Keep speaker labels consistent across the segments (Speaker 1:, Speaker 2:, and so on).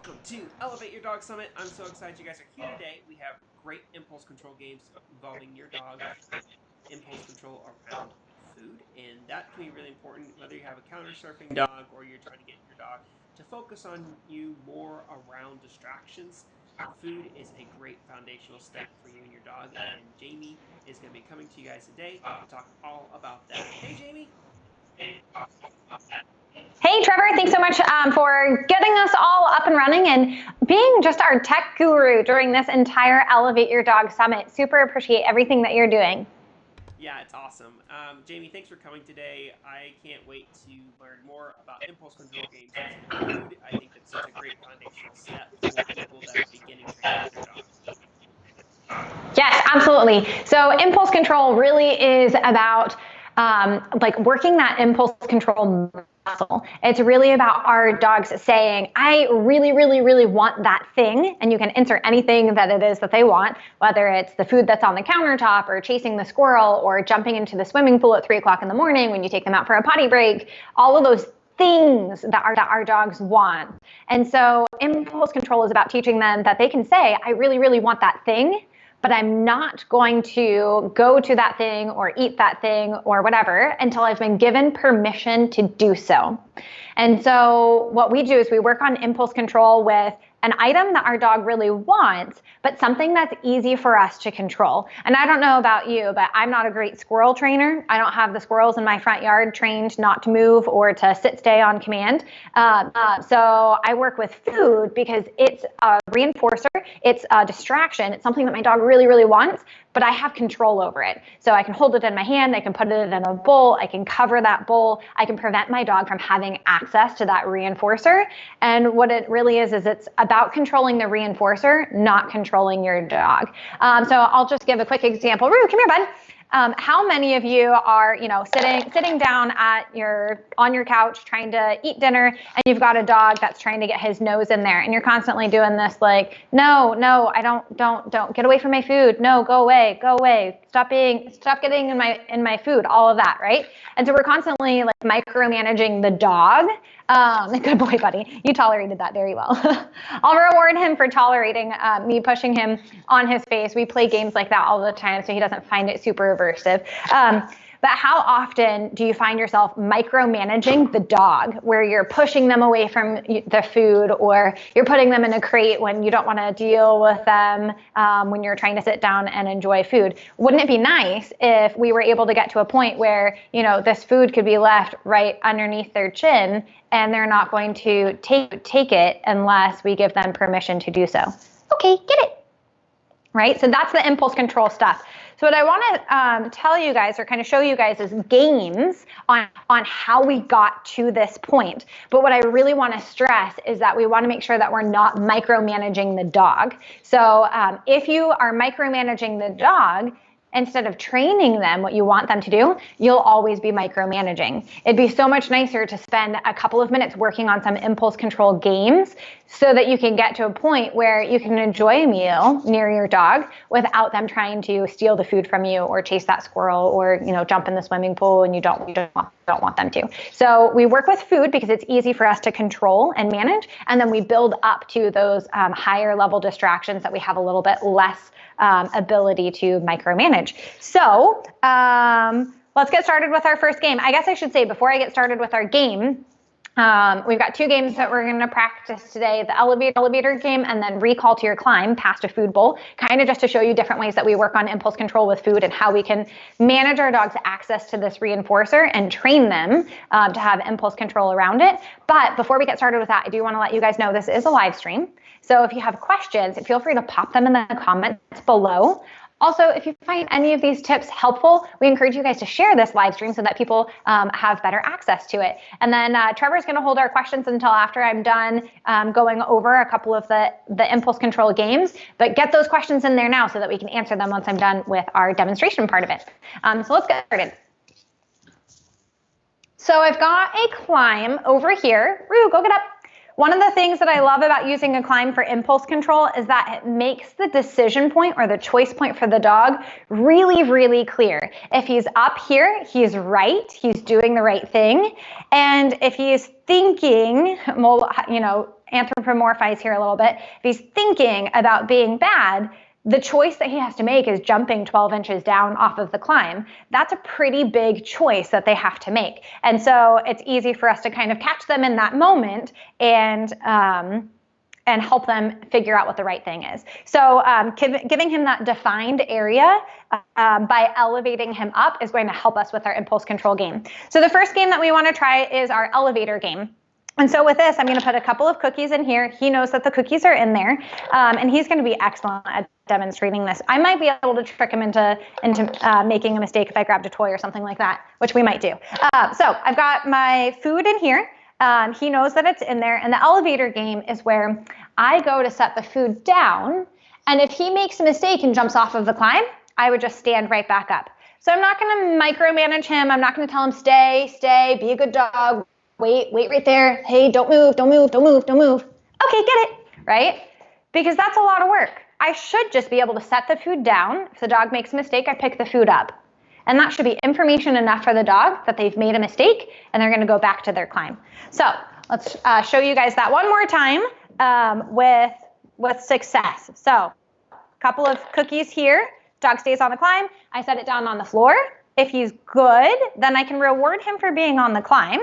Speaker 1: Welcome to Elevate Your Dog Summit. I'm so excited you guys are here today. We have great impulse control games involving your dog, impulse control around food, and that can be really important whether you have a counter surfing dog or you're trying to get your dog to focus on you more around distractions. Food is a great foundational step for you and your dog, and Jamie is going to be coming to you guys today to talk all about that. Hey, Jamie.
Speaker 2: Hey, Trevor, thanks so much for getting us all up and running and being just our tech guru during this entire Elevate Your Dog Summit. Super appreciate everything that you're doing.
Speaker 1: Yeah, it's awesome. Jamie, thanks for coming today. I can't wait to learn more about impulse control games using food. I think that's such a great foundational step for people that are beginning training with their dog.
Speaker 2: Yes, absolutely. So impulse control really is about like working that impulse control muscle. It's really about our dogs saying, I really, really, really want that thing. And you can insert anything that it is that they want, whether it's the food that's on the countertop or chasing the squirrel or jumping into the swimming pool at 3 o'clock in the morning when you take them out for a potty break, all of those things that our dogs want. And so impulse control is about teaching them that they can say, I really, really want that thing, but I'm not going to go to that thing or eat that thing or whatever until I've been given permission to do so. And so what we do is we work on impulse control with an item that our dog really wants, but something that's easy for us to control. And I don't know about you, but I'm not a great squirrel trainer. I don't have the squirrels in my front yard trained not to move or to sit, stay on command. So I work with food because it's a reinforcer, it's a distraction, it's something that my dog really, really wants, but I have control over it. So I can hold it in my hand, I can put it in a bowl, I can cover that bowl, I can prevent my dog from having access to that reinforcer. And what it really is it's about controlling the reinforcer, not controlling your dog. So I'll just give a quick example. Roo, come here, bud. How many of you are, sitting down on your couch trying to eat dinner, and you've got a dog that's trying to get his nose in there, and you're constantly doing this like, no, I don't get away from my food. No, go away. Stop getting in my food, all of that, right? And so we're constantly like micromanaging the dog. Good boy, buddy. You tolerated that very well. I'll reward him for tolerating me pushing him on his face. We play games like that all the time so he doesn't find it super aversive. But how often do you find yourself micromanaging the dog where you're pushing them away from the food, or you're putting them in a crate when you don't want to deal with them when you're trying to sit down and enjoy food? Wouldn't it be nice if we were able to get to a point where, this food could be left right underneath their chin and they're not going to take it unless we give them permission to do so? Okay, get it. Right? So that's the impulse control stuff. So what I want to tell you guys, or kind of show you guys, is games on how we got to this point. But what I really want to stress is that we want to make sure that we're not micromanaging the dog. So if you are micromanaging the dog, instead of training them what you want them to do, you'll always be micromanaging. It'd be so much nicer to spend a couple of minutes working on some impulse control games so that you can get to a point where you can enjoy a meal near your dog without them trying to steal the food from you or chase that squirrel or, jump in the swimming pool and you don't want them to. So we work with food because it's easy for us to control and manage. And then we build up to those higher level distractions that we have a little bit less ability to micromanage. So let's get started with our first game. I guess I should say, before I get started with our game, we've got 2 games that we're going to practice today, the elevator game and then recall to your climb past a food bowl, kind of just to show you different ways that we work on impulse control with food and how we can manage our dog's access to this reinforcer and train them to have impulse control around it. But before we get started with that, I do want to let you guys know this is a live stream. So if you have questions, feel free to pop them in the comments below. Also, if you find any of these tips helpful, we encourage you guys to share this live stream so that people have better access to it. And then Trevor's going to hold our questions until after I'm done going over a couple of the impulse control games. But get those questions in there now so that we can answer them once I'm done with our demonstration part of it. So let's get started. So I've got a climb over here. Roo, go get up. One of the things that I love about using a climb for impulse control is that it makes the decision point or the choice point for the dog really, really clear. If he's up here, he's right, he's doing the right thing. And if he's thinking, anthropomorphize here a little bit, if he's thinking about being bad, the choice that he has to make is jumping 12 inches down off of the climb. That's a pretty big choice that they have to make. And so it's easy for us to kind of catch them in that moment and help them figure out what the right thing is. So giving him that defined area by elevating him up is going to help us with our impulse control game. So the first game that we want to try is our elevator game. And so with this, I'm going to put a couple of cookies in here. He knows that the cookies are in there, and he's going to be excellent at demonstrating this. I might be able to trick him into making a mistake if I grabbed a toy or something like that, which we might do. So I've got my food in here. He knows that it's in there, and the elevator game is where I go to set the food down, and if he makes a mistake and jumps off of the climb, I would just stand right back up. So I'm not going to micromanage him. I'm not going to tell him, stay, be a good dog. Wait right there. Hey, don't move. Okay, get it, right? Because that's a lot of work. I should just be able to set the food down. If the dog makes a mistake, I pick the food up. And that should be information enough for the dog that they've made a mistake and they're gonna go back to their climb. So let's show you guys that one more time with success. So a couple of cookies here. Dog stays on the climb. I set it down on the floor. If he's good, then I can reward him for being on the climb.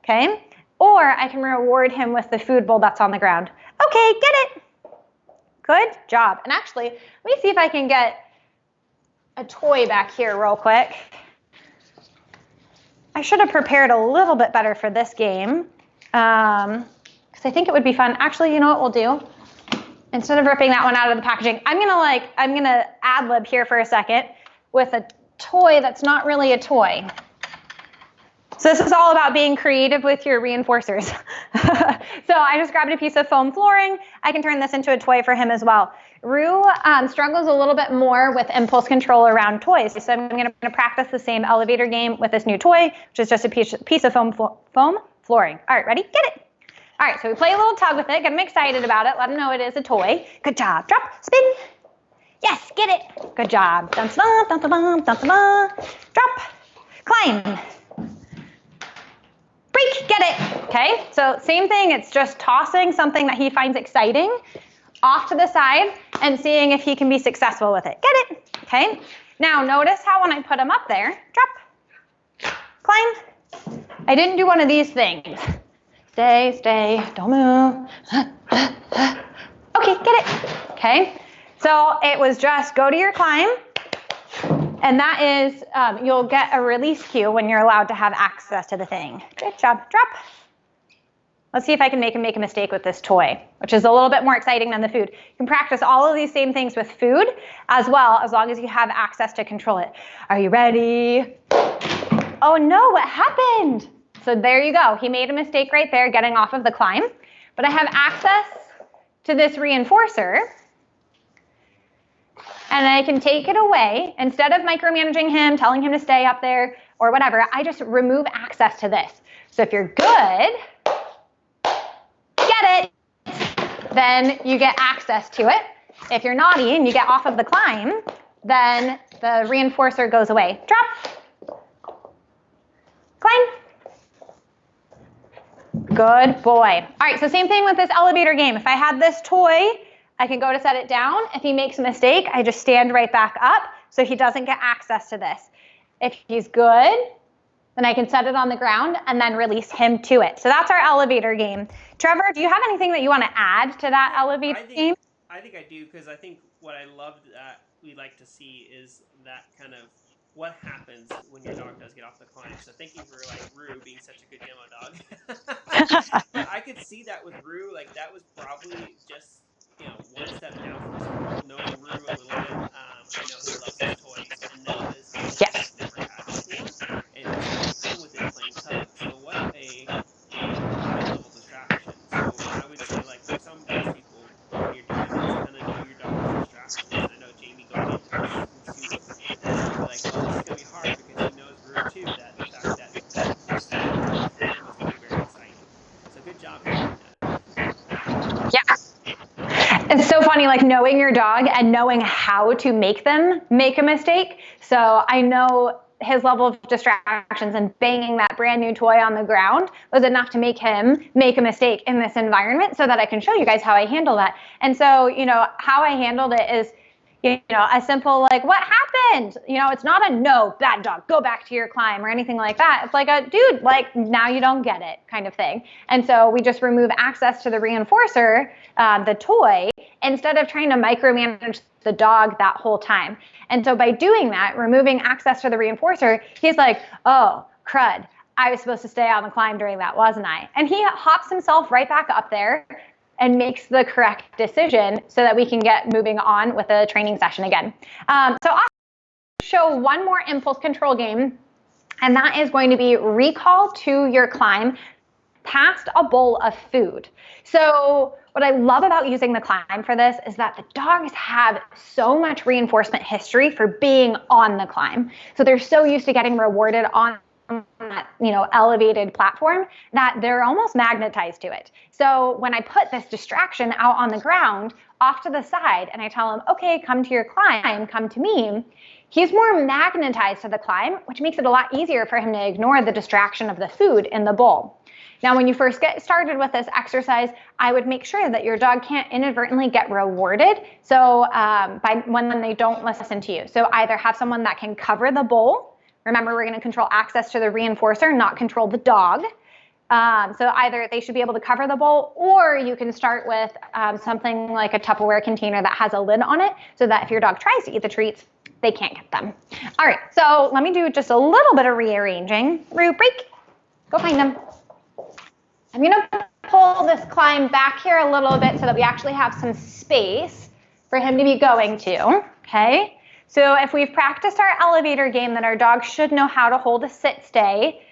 Speaker 2: Okay, or I can reward him with the food bowl that's on the ground. Okay, get it. Good job. And actually, let me see if I can get a toy back here real quick. I should have prepared a little bit better for this game because I think it would be fun. Actually, you know what we'll do? Instead of ripping that one out of the packaging, I'm gonna ad-lib here for a second with a toy that's not really a toy. So this is all about being creative with your reinforcers. So I just grabbed a piece of foam flooring. I can turn this into a toy for him as well. Rue struggles a little bit more with impulse control around toys. So I'm going to practice the same elevator game with this new toy, which is just a piece of foam flooring. All right, ready? Get it. All right, so we play a little tug with it, get him excited about it, let him know it is a toy. Good job. Drop, spin. Yes, get it. Good job. Dun, dun, dun, dun, dun, dun, dun, dun. Drop, climb. Break, get it. Okay, so same thing, it's just tossing something that he finds exciting off to the side and seeing if he can be successful with it. Get it. Okay, now notice how when I put him up there, drop, climb. I didn't do one of these things. Stay, don't move. Okay, get it. Okay, so it was just go to your climb. And that is, you'll get a release cue when you're allowed to have access to the thing. Good job. Drop. Let's see if I can make him make a mistake with this toy, which is a little bit more exciting than the food. You can practice all of these same things with food as well, as long as you have access to control it. Are you ready? Oh no, what happened? So there you go. He made a mistake right there getting off of the climb, but I have access to this reinforcer. And I can take it away. Instead of micromanaging him, telling him to stay up there or whatever, I just remove access to this. So if you're good, get it, then you get access to it. If you're naughty and you get off of the climb, then the reinforcer goes away. Drop, climb. Good boy. All right, so same thing with this elevator game. If I had this toy, I can go to set it down. If he makes a mistake, I just stand right back up so he doesn't get access to this. If he's good, then I can set it on the ground and then release him to it. So that's our elevator game. Trevor, do you have anything that you want to add to that elevator game?
Speaker 1: I think I do, because I think what I love that we like to see is that kind of what happens when your dog does get off the climb. So thank you for Rue being such a good demo dog. But I could see that with Rue, that was probably just one step down from us, knowing Rue a little bit. I know he loves his toys and knows
Speaker 2: Yes.
Speaker 1: he's never had before. And it's fun with it playing tug. So what a high-level distraction. So I would say, for some of those people, when you're doing this, kind of know your dog's distractions. And I know Jamie going into this, oh, this is going to be hard because he knows Rue too, that the fact that this was very, very exciting. So good job doing that.
Speaker 2: It's so funny, like knowing your dog and knowing how to make them make a mistake. So I know his level of distractions and banging that brand new toy on the ground was enough to make him make a mistake in this environment so that I can show you guys how I handle that. And so, how I handled it is, a simple like, what happened? It's not a no, bad dog, go back to your climb or anything like that. It's like a dude, like now you don't get it kind of thing. And so we just remove access to the reinforcer, the toy, instead of trying to micromanage the dog that whole time. And so by doing that, removing access to the reinforcer, he's like, oh, crud, I was supposed to stay on the climb during that, wasn't I? And he hops himself right back up there and makes the correct decision so that we can get moving on with the training session again. So I'll show one more impulse control game, and that is going to be recall to your climb past a bowl of food. So what I love about using the climb for this is that the dogs have so much reinforcement history for being on the climb. So they're so used to getting rewarded on that, elevated platform that they're almost magnetized to it. So when I put this distraction out on the ground off to the side and I tell him, okay, come to your climb, come to me, he's more magnetized to the climb, which makes it a lot easier for him to ignore the distraction of the food in the bowl. Now, when you first get started with this exercise, I would make sure that your dog can't inadvertently get rewarded. So when they don't listen to you. So either have someone that can cover the bowl. Remember, we're going to control access to the reinforcer, not control the dog. So either they should be able to cover the bowl, or you can start with something like a Tupperware container that has a lid on it so that if your dog tries to eat the treats, they can't get them. All right, so let me do just a little bit of rearranging. Roo, break. Go find them. I'm going to pull this climb back here a little bit so that we actually have some space for him to be going to, okay? So if we've practiced our elevator game, then our dog should know how to hold a sit stay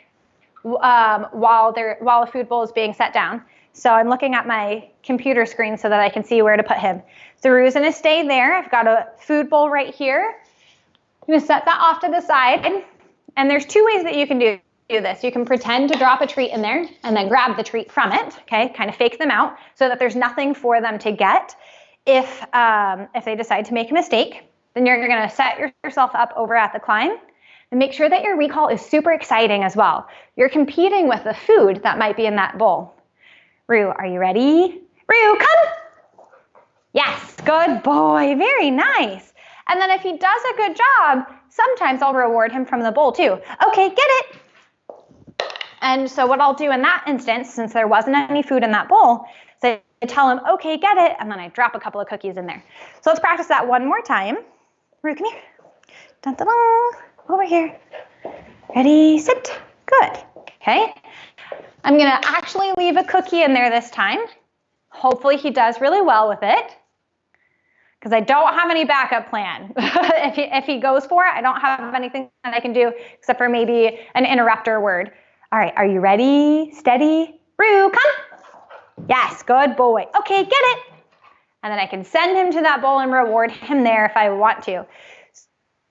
Speaker 2: while a food bowl is being set down. So I'm looking at my computer screen so that I can see where to put him. So Rue's going to stay there. I've got a food bowl right here. I'm going to set that off to the side. And there's two ways that you can do this. You can pretend to drop a treat in there and then grab the treat from it, okay? Kind of fake them out so that there's nothing for them to get if they decide to make a mistake. Then you're going to set yourself up over at the climb and make sure that your recall is super exciting as well. You're competing with the food that might be in that bowl. Rue, are you ready? Rue, come! Yes, good boy, very nice. And then if he does a good job, sometimes I'll reward him from the bowl too. Okay, get it. And so what I'll do in that instance, since there wasn't any food in that bowl, is I tell him, okay, get it, and then I drop a couple of cookies in there. So let's practice that one more time. Rue, come here. Dun, dun, dun. Over here. Ready, sit. Good. Okay. I'm going to actually leave a cookie in there this time. Hopefully he does really well with it, because I don't have any backup plan. if he goes for it, I don't have anything that I can do except for maybe an interrupter word. All right, are you ready? Steady. Rue, come. Yes, good boy. Okay, get it. And then I can send him to that bowl and reward him there if I want to.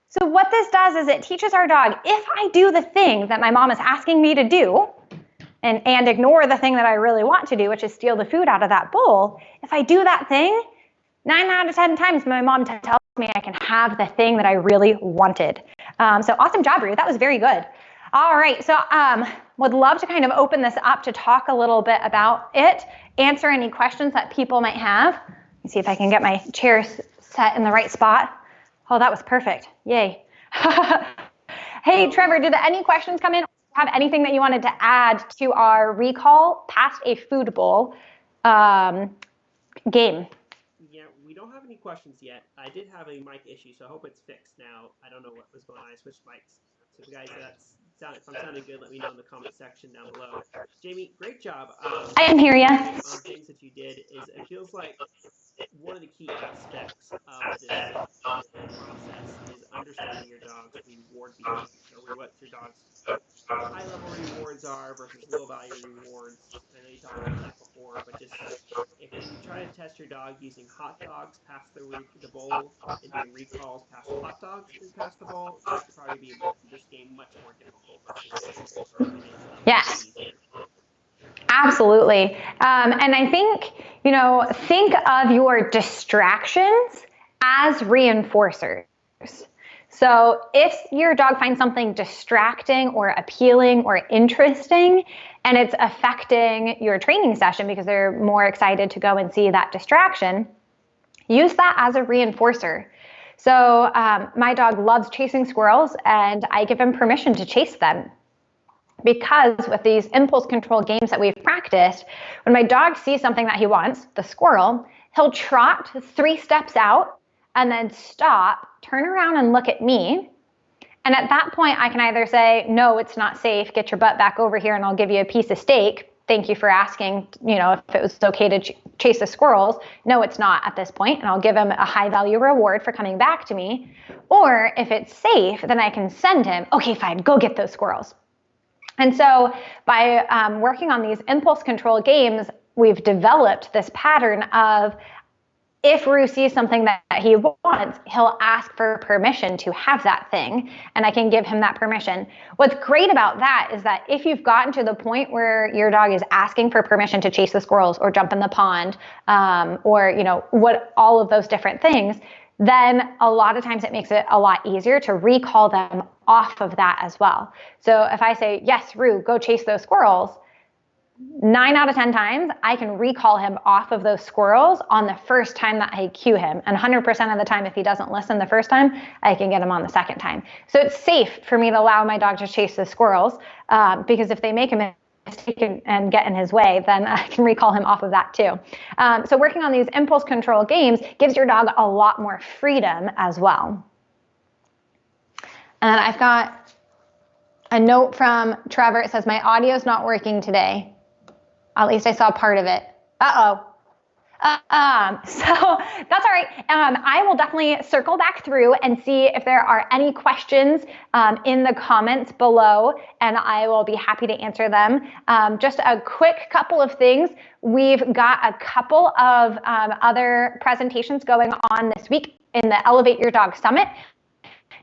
Speaker 2: So what this does is it teaches our dog, if I do the thing that my mom is asking me to do and ignore the thing that I really want to do, which is steal the food out of that bowl, if I do that thing, 9 out of 10 times my mom tells me I can have the thing that I really wanted. So awesome job, Rue. That was very good. All right, so would love to kind of open this up to talk a little bit about it, answer any questions that people might have. Let me see if I can get my chair set in the right spot. Oh, that was perfect. Yay. Hey, Trevor, did any questions come in? Have anything that you wanted to add to our recall past a food bowl game?
Speaker 1: Yeah, we don't have any questions yet. I did have a mic issue, so I hope it's fixed now. I don't know what was going on. I switched mics. So guys, if I'm sounding good, let me know in the comment section down below. Jamie, great job.
Speaker 2: I am here, yeah.
Speaker 1: Things that you did is it feels like one of the key aspects of this process is understanding your dog's reward behavior, or what your dog's high-level rewards are versus low-value rewards. I know you talked about that before, but just if you try to test your dog using hot dogs past the bowl and doing recalls past hot dogs and past the bowl, that could probably be this game much more difficult versus
Speaker 2: yes. Absolutely. And I think, think of your distractions as reinforcers. So if your dog finds something distracting or appealing or interesting, and it's affecting your training session because they're more excited to go and see that distraction, use that as a reinforcer. So my dog loves chasing squirrels, and I give him permission to chase them. Because with these impulse control games that we've practiced, when my dog sees something that he wants, the squirrel, he'll trot 3 steps out and then stop, turn around and look at me. And at that point, I can either say, no, it's not safe. Get your butt back over here and I'll give you a piece of steak. Thank you for asking, if it was okay to chase the squirrels. No, it's not at this point, and I'll give him a high value reward for coming back to me. Or if it's safe, then I can send him, okay, fine, go get those squirrels. And so by working on these impulse control games, we've developed this pattern of, if Rue sees something that he wants, he'll ask for permission to have that thing, and I can give him that permission. What's great about that is that if you've gotten to the point where your dog is asking for permission to chase the squirrels or jump in the pond, or what all of those different things, then a lot of times it makes it a lot easier to recall them off of that as well. So if I say, yes, Rue, go chase those squirrels, 9 out of 10 times, I can recall him off of those squirrels on the first time that I cue him. And 100% of the time, if he doesn't listen the first time, I can get him on the second time. So it's safe for me to allow my dog to chase the squirrels, because if they make a mistake and get in his way, then I can recall him off of that too. So working on these impulse control games gives your dog a lot more freedom as well. And I've got a note from Trevor. It says, my audio's not working today. At least I saw part of it. So that's all right. I will definitely circle back through and see if there are any questions in the comments below, and I will be happy to answer them. Just a quick couple of things. We've got a couple of other presentations going on this week in the Elevate Your Dog Summit.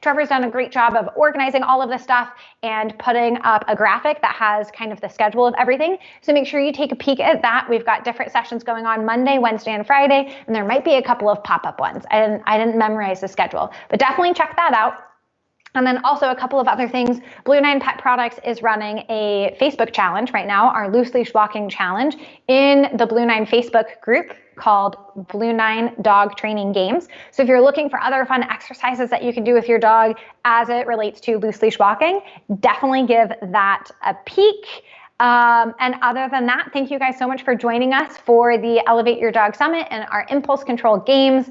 Speaker 2: Trevor's done a great job of organizing all of this stuff and putting up a graphic that has kind of the schedule of everything. So make sure you take a peek at that. We've got different sessions going on Monday, Wednesday, and Friday, and there might be a couple of pop-up ones. I didn't memorize the schedule, but definitely check that out. And then also a couple of other things. Blue 9 Pet Products is running a Facebook challenge right now, our loose leash walking challenge, in the Blue 9 Facebook group called Blue 9 Dog Training Games. So if you're looking for other fun exercises that you can do with your dog as it relates to loose leash walking, definitely give that a peek. And other than that, thank you guys so much for joining us for the Elevate Your Dog Summit and our Impulse Control Games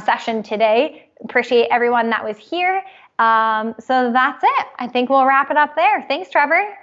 Speaker 2: session today. Appreciate everyone that was here. So that's it. I think we'll wrap it up there. Thanks, Trevor.